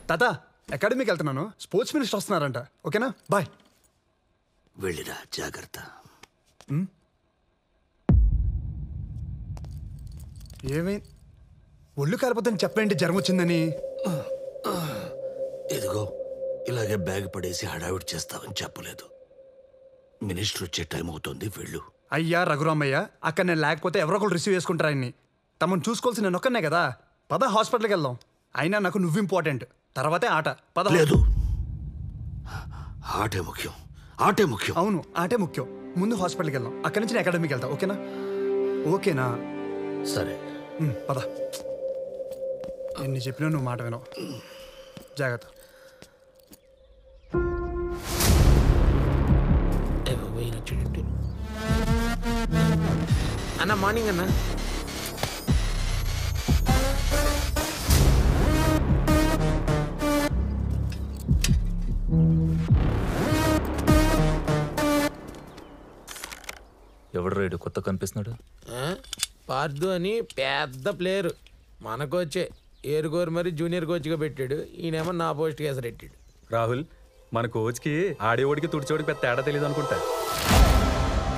తాత అకాడమీకి వెళ్తున్నాను, స్పోర్ట్స్ మినిస్టర్ వస్తున్నారంట. ఓకేనా, బాయ్. వెళ్ళిరా, జాగ్రత్త. ఏమైంది? ఒళ్ళు కాలిపోతుంది చెప్పండి, జ్వరం వచ్చిందని. ఇదిగో ఇలాగే బ్యాగ్ పడేసి హడావిడి చేస్తావని చెప్పలేదు. మినిస్టర్ వచ్చే టైం అవుతుంది, వెళ్ళు. అయ్యా రఘురామయ్య, అక్కడ నేను లేకపోతే ఎవరో ఒకరు రిసీవ్ చేసుకుంటారు ఆయన్ని. తమను చూసుకోవాల్సి నేను ఒక్కనే కదా. పద హాస్పిటల్కి వెళ్దాం. అయినా నాకు నువ్వు ఇంపార్టెంట్, తర్వాతే ఆట. పద. లేదు, ఆటే ముఖ్యం, ఆటే ముఖ్యం. అవును, ఆటే ముఖ్యం. ముందు హాస్పిటల్కి వెళ్దాం, అక్కడి నుంచి నేను అకాడమీకి వెళ్తా. ఓకేనా? ఓకేనా? సరే, పద. ఎన్ని చెప్పినా నువ్వు మాట వినవు. జాగ్రత్త. అన్న మార్నింగ్ అన్న. ఎవడు రైడు కొత్త కనిపిస్తున్నాడు? పార్దు అని పెద్ద ప్లేయరు, మన కోచే. ఏరు కోరు మరి జూనియర్ కోచ్గా పెట్టాడు. ఈయనేమో నా పోస్ట్ కేసరెట్టాడు. రాహుల్, మన కోచ్కి ఆడేవాడికి తుడిచోడికి పెద్ద తేడా తెలియదు అనుకుంటా.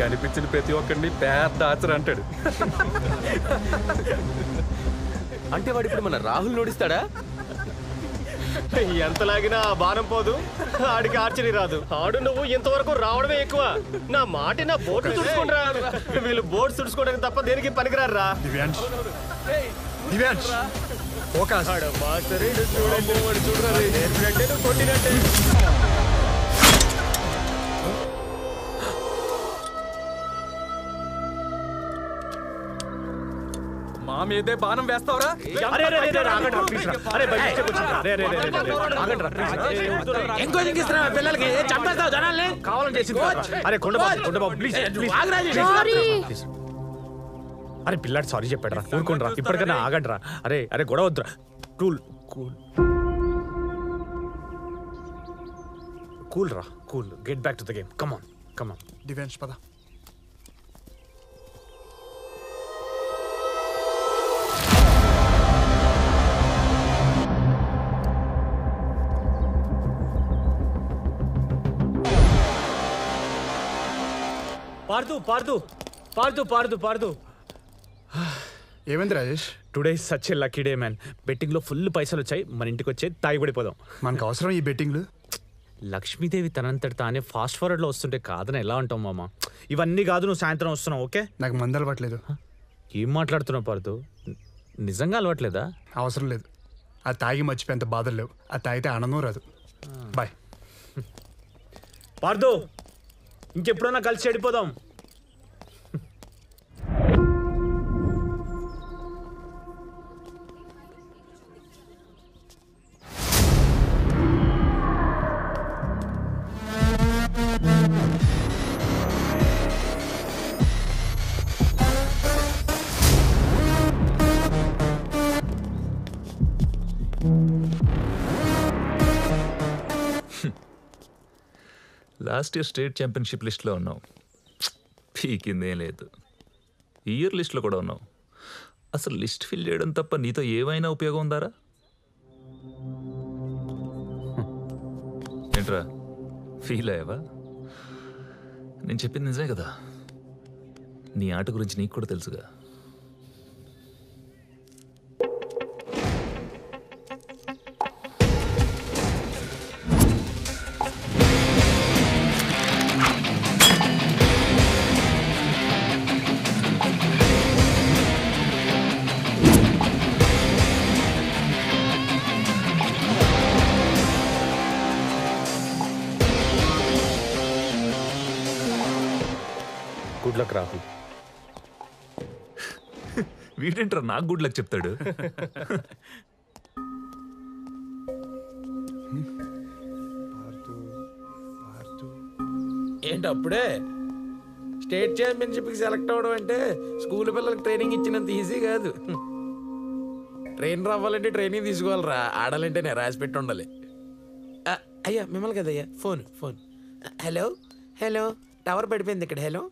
కనిపించిన ప్రతి ఒక్కడిని పెద్ద ఆచర అంటాడు. అంటే వాడు ఇప్పుడు మన రాహుల్ నోడిస్తాడా? ఎంత లాగినా ఆ బాణం పోదు, ఆడికి ఆర్చరీ రాదు. ఆడు నువ్వు ఇంతవరకు రావడమే ఎక్కువ. నా మాట, నా బోట్లు తుడుచుకుంటా. వీళ్ళు బోట్స్ తుడుచుకోవడానికి తప్ప దేనికి పనికిరారా? దివ్యాంష్, దివ్యాంష్, ఫోకస్. కొట్టినట్టే. మా మీదే బాణం వేస్తావరా? పిల్లలకి చంపేస్తావు జనాల్ని. కావాలని చేసింది. అరే కొండబాబు ప్లీజ్. అరే పిల్లాడు సారీ చెప్పాడు రా, ఊరుకోండి రా. ఇప్పటికైనా ఆగండి రా. అరే అరే గొడవ వద్దురా. కూల్ కూల్ కూల్ రా, cool. Get back to the game. Come on come on. Divyansh పద. పార్దు పార్దు పార్దు పార్దు పార్దు. ఏమైంది Rajesh? Today such a lucky day man. Betting లో ఫుల్ పైసలు వచ్చాయి. మన ఇంటికి వచ్చే తాగి పడిపోదాం. మనకు అవసరం ఈ బెట్టింగ్లు. లక్ష్మీదేవి తనంతటి తానే ఫాస్ట్ ఫార్వర్డ్ లో వస్తుంటే కాదని ఎలా అంటావు మామ? ఇవన్నీ కాదు, నువ్వు సాయంత్రం వస్తున్నావు. ఓకే? నాకు మందు అలవాట్లేదు. ఏం మాట్లాడుతున్నావు పార్దు? నిజంగా అలవాట్లేదా? అవసరం లేదు. అది తాగి మర్చిపోయేంత బాధలు లేవు. అది తాగితే ఆనందం రాదు. బాయ్. పార్దు, ఇంకెప్పుడన్నా కలిసి చెడిపోదాం. లాస్ట్ ఇయర్ స్టేట్ ఛాంపియన్షిప్ లిస్ట్లో ఉన్నావు, పీకిందేం లేదు. ఈ ఇయర్ లిస్ట్లో కూడా ఉన్నావు. అసలు లిస్ట్ ఫిల్ చేయడం తప్ప నీతో ఏమైనా ఉపయోగం ఉందారా? ఏంట్రా ఫీల్ అయ్యావా? నేను చెప్పింది నిజమే కదా. నీ ఆట గురించి నీకు కూడా తెలుసుగా. Good luck Rahul. వీడేంట్రా నాకు గుడ్ లక్ చెప్తాడు? ఏంటి అప్పుడే స్టేట్ ఛాంపియన్షిప్కి సెలెక్ట్ అవ్వడం అంటే స్కూల్ పిల్లలకి ట్రైనింగ్ ఇచ్చినంత ఈజీ కాదు. ట్రైనర్ అవ్వాలంటే ట్రైనింగ్ తీసుకోవాలరా. ఆడాలంటే నేను రాసి పెట్టి ఉండాలి. అయ్యా మిమ్మల్ని కదయ్యా. Phone phone. Hello hello, tower పడిపోయింది ఇక్కడ. హలో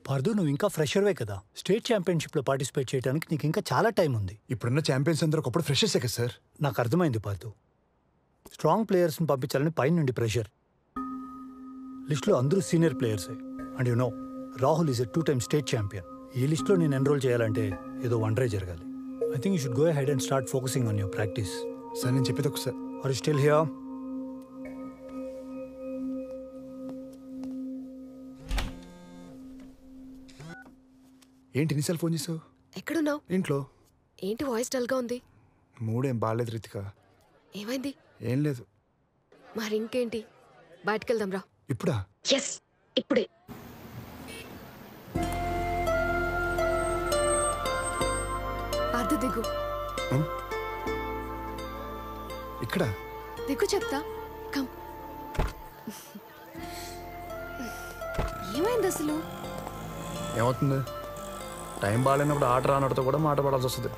పార్దు నువ్వు ఇంకా ఫ్రెషర్వే కదా, స్టేట్ ఛాంపియన్షిప్లో పార్టిసిపేట్ చేయడానికి నీకు ఇంకా చాలా టైం ఉంది. ఇప్పుడున్న ఛాంపియన్స్ అందరూ ఒకప్పుడు ఫ్రెషర్సే కదా సార్. నాకు అర్థమైంది పార్దు, స్ట్రాంగ్ ప్లేయర్స్ని పంపించాలని పైన నుండి ప్రెషర్. లిస్ట్లో అందరూ సీనియర్ ప్లేయర్సే. And you know Rahul is a 2-time state champion. ఈ లిస్ట్లో నేను ఎన్రోల్ చేయాలంటే ఏదో వండరే జరగాలి. I think you should go ahead and start focusing on your practice. Sir నేను చెప్పేది ఒకసారి. Are you still here? ఏంటి ఎన్నిసార్లు ఫోన్ చేసావు? ఎక్కడున్నావు? ఇంట్లో. ఏంటి వాయిస్ డల్గా ఉంది? మూడేం బాగాలేదు రితిక. ఏమైంది? ఏం లేదు. మరి ఇంకేంటి, బయటకెళ్దాం రా. ఇప్పుడా? ఎస్, ఇప్పుడే. పార్దు దిగు. ఇక్కడ దిగు చెప్తా. కమ్. ఏమైంది అసలు? ఏమవుతుంది? టైం బాగాలేనప్పుడు ఆట రానడితో కూడా మాట పడాల్సి వస్తుంది.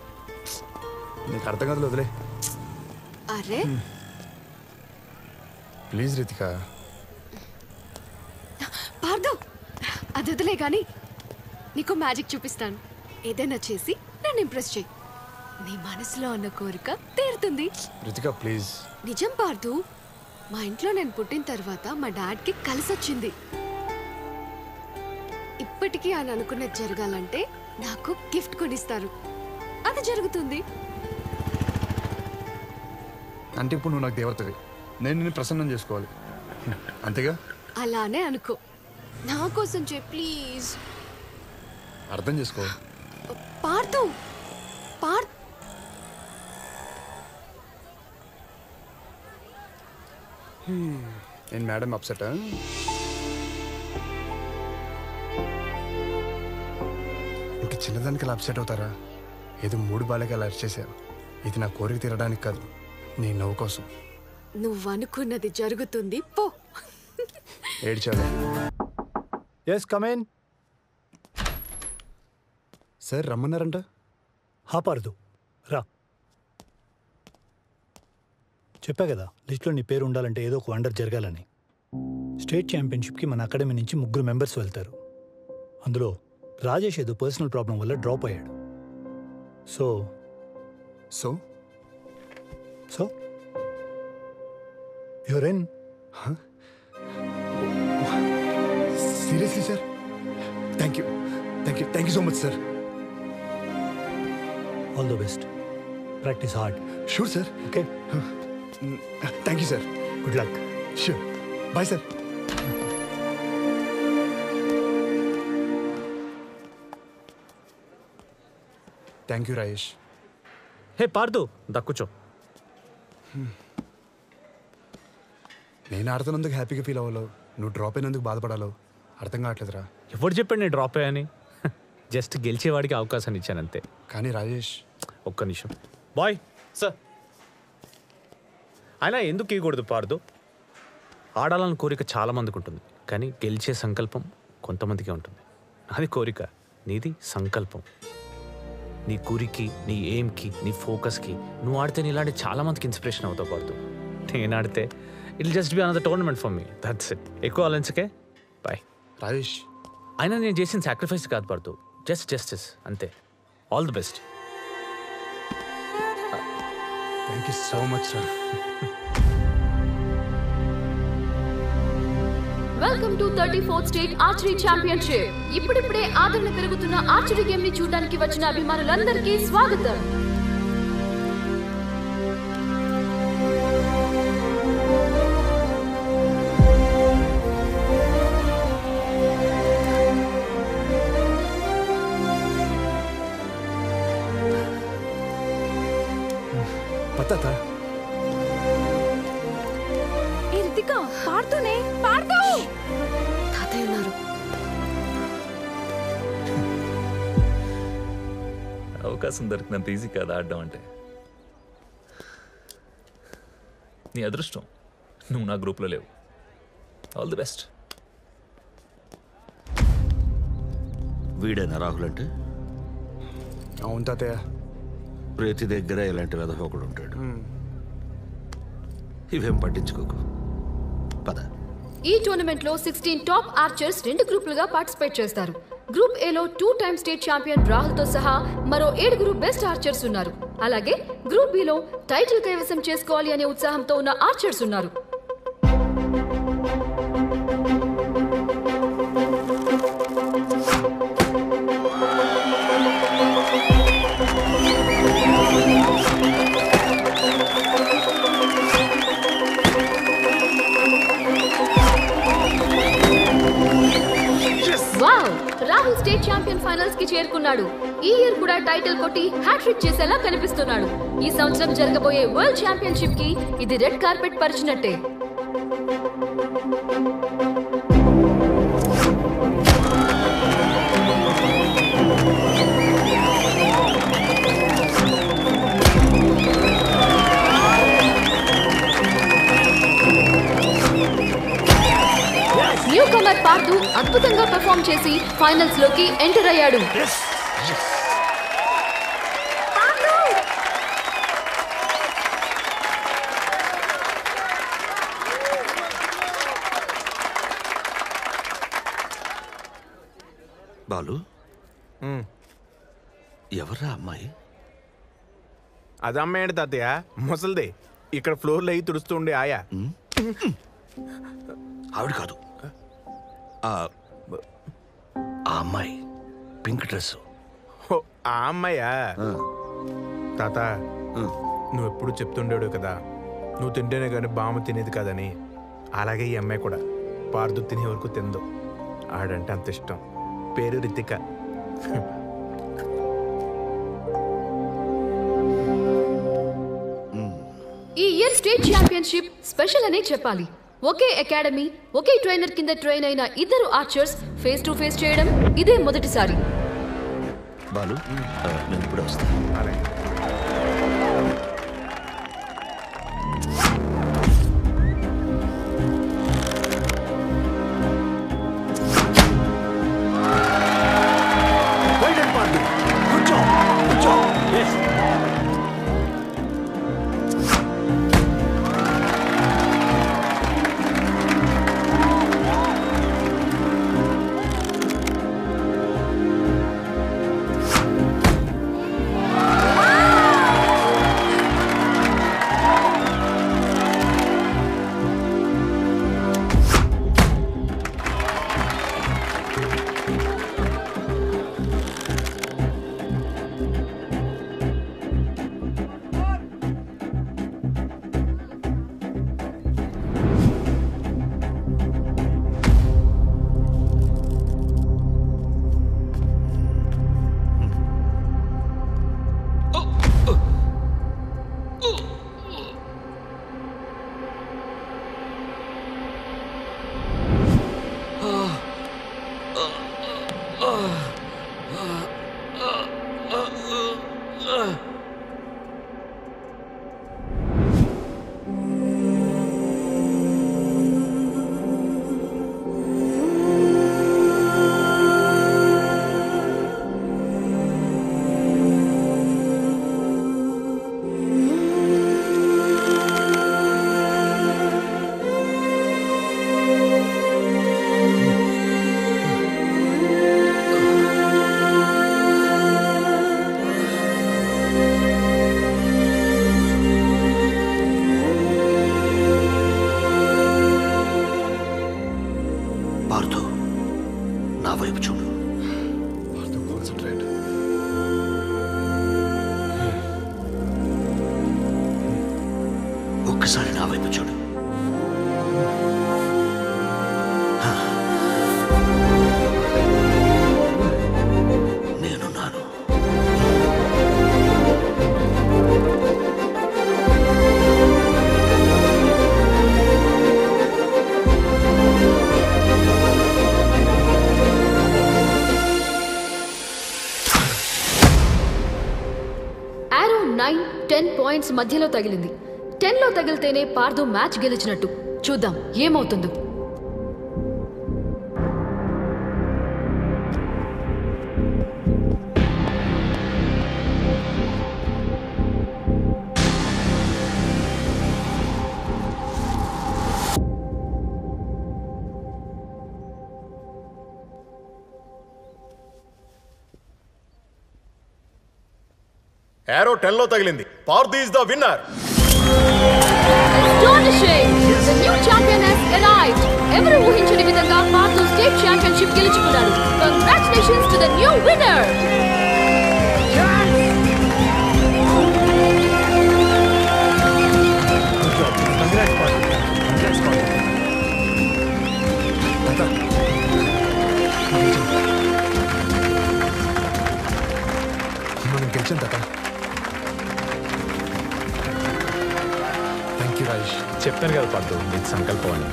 నీకు అర్థం కాదు, వదిలే. అరే ప్లీజ్ రితిక. పార్దు అది వదిలే కానీ నీకు మ్యాజిక్ చూపిస్తాను. ఏదైనా చేసి నన్ను ఇంప్రెస్ చేయి. నీ మనసులో ఉన్న కోరిక తీరుతుంది. రితిక ప్లీజ్. నిజం పార్దు, మా ఇంట్లో నేను పుట్టిన తర్వాత మా డాడ్కి కలిసొచ్చింది. ఇప్పటికీ ఆయన అనుకున్నది జరగాలంటే నాకు గిఫ్ట్ కొనిస్తారు. అది జరుగుతుంది. అంటే ఇప్పుడు నువ్వు నాకు దేవతవి, నేను నిన్ను ప్రసన్నం చేసుకోవాలి, అంతేగా? అలానే అనుకో. నా కోసం చెయ్యి ప్లీజ్. అర్థం చేసుకో. పార్దు పార్దు నేను మేడం అప్సెట్. ఇంత చిన్నదానికి అలా అప్సెట్ అవుతారా? ఏదో మూడు బాలకి అలా అరిచేశారు. ఇది నా కోరిక తీరడానికి కాదు, నీ నవ్వు కోసం. నువ్వు అనుకున్నది జరుగుతుంది పో. ఏడ్చాలి. Yes come in. సార్ రమ్మన్నారంట. హా పార్దు రా. చెప్పా కదా లిస్ట్లో నీ పేరు ఉండాలంటే ఏదో ఒక వండర్ జరగాలని. స్టేట్ ఛాంపియన్షిప్కి మన అకాడమీ నుంచి 3 మెంబర్స్ వెళ్తారు. అందులో రాజేష్ ఏదో పర్సనల్ ప్రాబ్లం వల్ల డ్రాప్ అయ్యాడు. So so so your in. Seriously sir? Thank you so much sir. All the best. Practice hard. Sure sir. Okay, thank you sir. Good luck. Sure. Bye sir. Thank you Rajesh. Hey Parthu, దక్కుచో. నేను ఆడుతున్నందుకు హ్యాపీగా feel అవ్వాలో, నువ్వు drop అయినందుకు బాధపడాలో అర్థం కావట్లేదురా. ఎవరు చెప్పాడు నేను డ్రాప్ అయ్యాని? జస్ట్ గెలిచేవాడికి అవకాశాన్ని ఇచ్చాను అంతే. కానీ రాజేష్, ఒక్క నిమిషం బాయ్. సార్ అయినా ఎందుకు ఇవ్వకూడదు పార్దు? ఆడాలని కోరిక చాలా మందికి ఉంటుంది, కానీ గెలిచే సంకల్పం కొంతమందికే ఉంటుంది. అది కోరిక, నీది సంకల్పం. నీ గురికి, నీ ఎయిమ్కి, నీ ఫోకస్కి నువ్వు ఆడితే నీ ఇలాంటి చాలా మందికి ఇన్స్పిరేషన్ అవుతావు పార్దు. నేను ఆడితే it just be another tournament for me, that's it. ఎక్కువ ఆలోచించకే. బాయ్ రాజేష్. అయినా నేను చేసిన సాక్రిఫైస్ కాదు పార్దు, జస్ట్ జస్టిస్ అంతే. All the best. Thank you so much sir. Welcome to 34th state archery championship. ఇప్పుడిప్పుడే ఆదరణ పెరుగుతున్న ఆర్చరీ గేమ్ ని చూడడానికి వచ్చిన అభిమానులందరికీ స్వాగతం. పత్తా ఏ రితిక, పార్దునే పార్దు. తాతయ్య ఉన్నారు. అవకాశం దొరికినంత ఈజీ కాదు ఆడడం అంటే. నీ అదృష్టం నువ్వు నా గ్రూప్లో లేవు. All the best. వీడేనా రాహుల్ అంటే? అవును తాతయ్య. ప్రతి దగ్గర ఇలాంటి వెధవ ఒకడు ఉంటాడు. ఇవేం పట్టించుకోకు, పద. ఈ టోర్నమెంట్ లో 16 టాప్ ఆర్చర్స్ 2 గ్రూపులుగా పార్టిసిపేట్ చేస్తారు. గ్రూప్ ఏలో 2 టైమ్ స్టేట్ ఛాంపియన్ రాహుల్ తో సహా మరో 7 బెస్ట్ ఆర్చర్స్ ఉన్నారు. అలాగే గ్రూప్ బిలో టైటిల్ కైవసం చేసుకోవాలి అనే ఉత్సాహంతో ఉన్న ఆర్చర్స్ ఉన్నారు. రాహుల్ స్టేట్ ఛాంపియన్ ఫైనల్స్ కి చేరుకున్నాడు. ఈ ఇయర్ కూడా టైటిల్ కొట్టి హ్యాట్రిక్ చేసేలా కనిపిస్తున్నాడు. ఈ సంవత్సరం జరగబోయే వరల్డ్ ఛాంపియన్షిప్ కి ఇది రెడ్ కార్పెట్ పరిచినట్టే. న్యూ కమర్ పార్థు అద్భుతంగా పెర్ఫార్మ్ చేసి ఫైనల్స్ లోకి ఎంటర్ అయ్యాడు. బాలు ఎవర్రా అమ్మాయి? అది అమ్మాయి ఏంటి తాతయ్య? ముసలిదే, ఇక్కడ ఫ్లోర్లో అయ్యి తుడుస్తుండే ఆయా. ఆవిడ కాదు, ఆ అమ్మాయి పింక్ డ్రెస్. ఆ అమ్మాయా? తాత, నువ్వు ఎప్పుడు చెప్తుండేడు కదా, నువ్వు తింటేనే కానీ బామ్మ తినేది కాదని. అలాగే ఈ అమ్మాయి కూడా పార్దు తినే వరకు తిందు. ఆడంటే అంత ఇష్టం. పేరు రితిక. ఈ ఇయర్ స్టేట్ ఛాంపియన్షిప్ స్పెషల్ అనే చెప్పాలి. ఒకే అకాడమీ, ఒకే ట్రైనర్ కింద ట్రైన్ అయిన ఇద్దరు ఆర్చర్స్ ఫేస్ టు ఫేస్ చేయడం ఇదే మొదటిసారి. బాలు, నేను ఇప్పుడు వస్తాను. అలాగే. ఒక్కసారి నా వైపు చూడు. నేనున్నాను. ఆరో 9-10 పాయింట్స్ మధ్యలో తగిలింది. 10లో తగిలితేనే పార్థు మ్యాచ్ గెలిచినట్టు. చూద్దాం ఏమవుతుందో. ఏరో 10 లో తగిలింది. Partha is the winner. Astonishing! The new champion has arrived. ఎవరు ఊహించని విధంగా పార్థు స్టేట్ ఛాంపియన్షిప్ గెలుచుకున్నాడు. Congratulations to the new winner! మనం గెలిచాం తాత. Thank you Rajesh. చెప్పాను కదా పార్థు, నీకు సంకల్పం అని.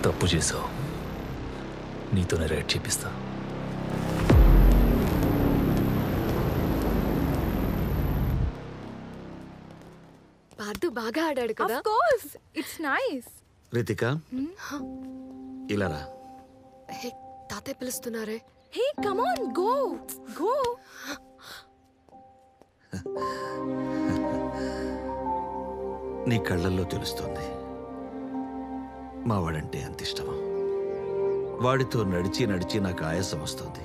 తప్పు చేసావు, నీతోనే రైట్ చేపిస్తా. పార్థు బాగా ఆడాడు కదా. Of course, it's nice. Ritika ఇలా రా. హే, తాతయ్య పిలుస్తున్నారే. Hey, come on, go. Go. నీ కళ్ళల్లో తెలుస్తుంది మా వాడంటే ఎంత ఇష్టమో. వాడితో నడిచి నడిచి నాకు ఆయాసం వస్తుంది.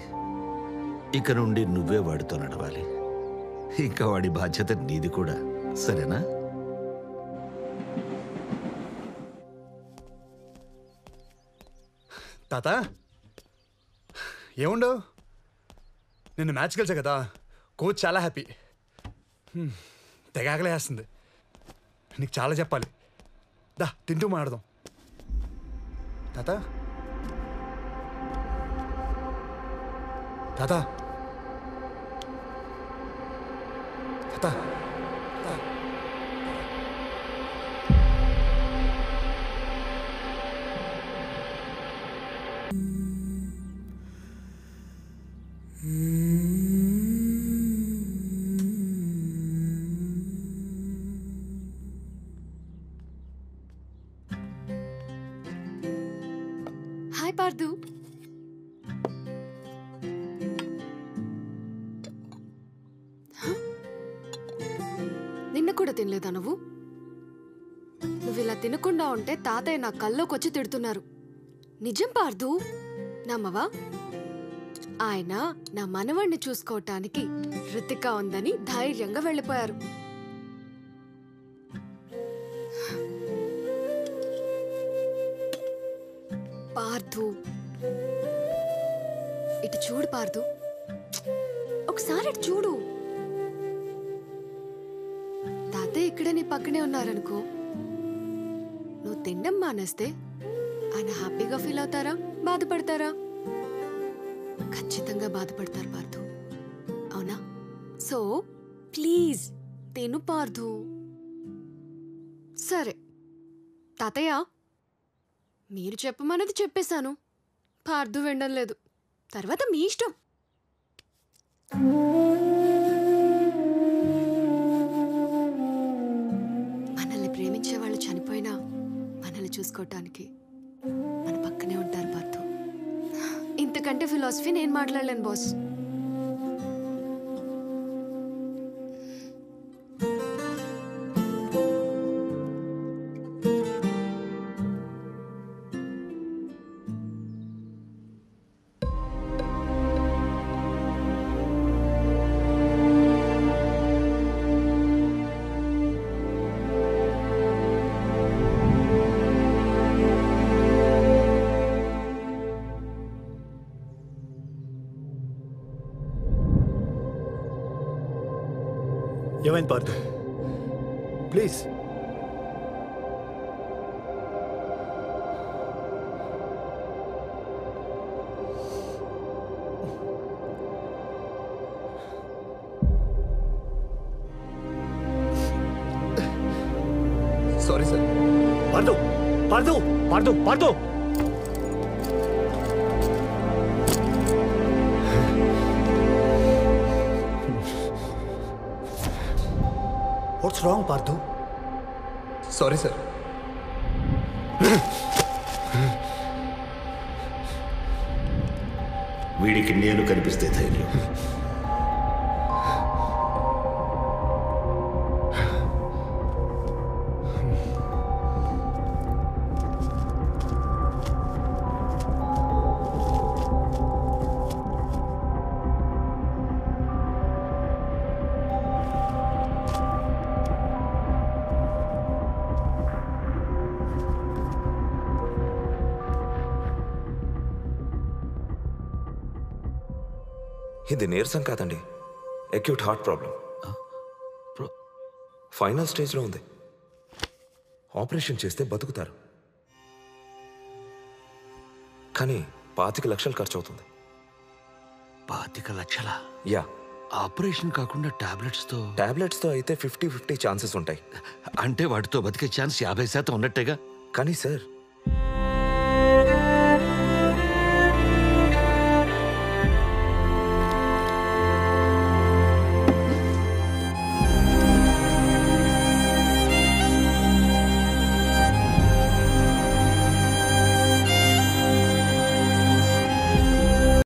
ఇక నుండి నువ్వే వాడితో నడవాలి. ఇంకా వాడి బాధ్యత నీది కూడా, సరేనా? తాత ఏముండవు, నిన్ను మ్యాచ్ గెలిచా కదా. కోచ్ చాలా హ్యాపీ. తెగ ఆకలేస్తుంది. నీకు చాలా చెప్పాలి. దా తింటూ మాట్లాడదాం. తాత తాత తాత హాయ్ పార్థు. నిన్న కూడా తినలేదా నువ్వు? నువ్వు ఇలా తినకుండా ఉంటే తాతయ్య నా కల్లోకి వచ్చి తిడుతున్నారు. నిజం పార్థు, నమ్మవా? ఆయన నా మనవణ్ణి చూసుకోవటానికి రితిక ఉందని ధైర్యంగా వెళ్ళిపోయారు. పార్థు, ఇటు చూడు పార్థు, ఒకసారి ఇటు చూడు. తాతయ్య ఇక్కడే నీ పక్కనే ఉన్నారనుకో, నువ్వు తినడం మానేస్తే ఆయన హ్యాపీగా ఫీల్ అవుతారా, బాధపడతారా? ఖచ్చితంగా బాధపడతారు పార్థు, అవునా? సో ప్లీజ్ తిను పార్థు. సరే తాతయ్య, మీరు చెప్పమన్నది చెప్పేశాను. పార్థు వినడం లేదు. తర్వాత మీ ఇష్టం. మనల్ని ప్రేమించే వాళ్ళు చనిపోయినా మనల్ని చూసుకోవటానికి మన పక్కనే ఉంటారు పార్థు. ఇంతకంటే ఫిలాసఫీ నేను మాట్లాడలేను బాస్. ఏమైంది Partha? Please. Sorry sir. Partha Partha Partha Partha what's wrong Partha? Sorry sir. వీడికి నేను కనిపిస్తే ధైర్యం. ఇది నీరసం కాదండి, అక్యూట్ హార్ట్ ప్రాబ్లం. ఫైనల్ స్టేజ్లో ఉంది. ఆపరేషన్ చేస్తే బతుకుతారు, కానీ 25 లక్షలు ఖర్చు అవుతుంది. 25 లక్షలా? యా. ఆపరేషన్ కాకుండా టాబ్లెట్స్తో అయితే 50-50 ఛాన్సెస్ ఉంటాయి. అంటే వాటితో బతికే ఛాన్స్ 50% ఉన్నట్టేగా. కానీ సార్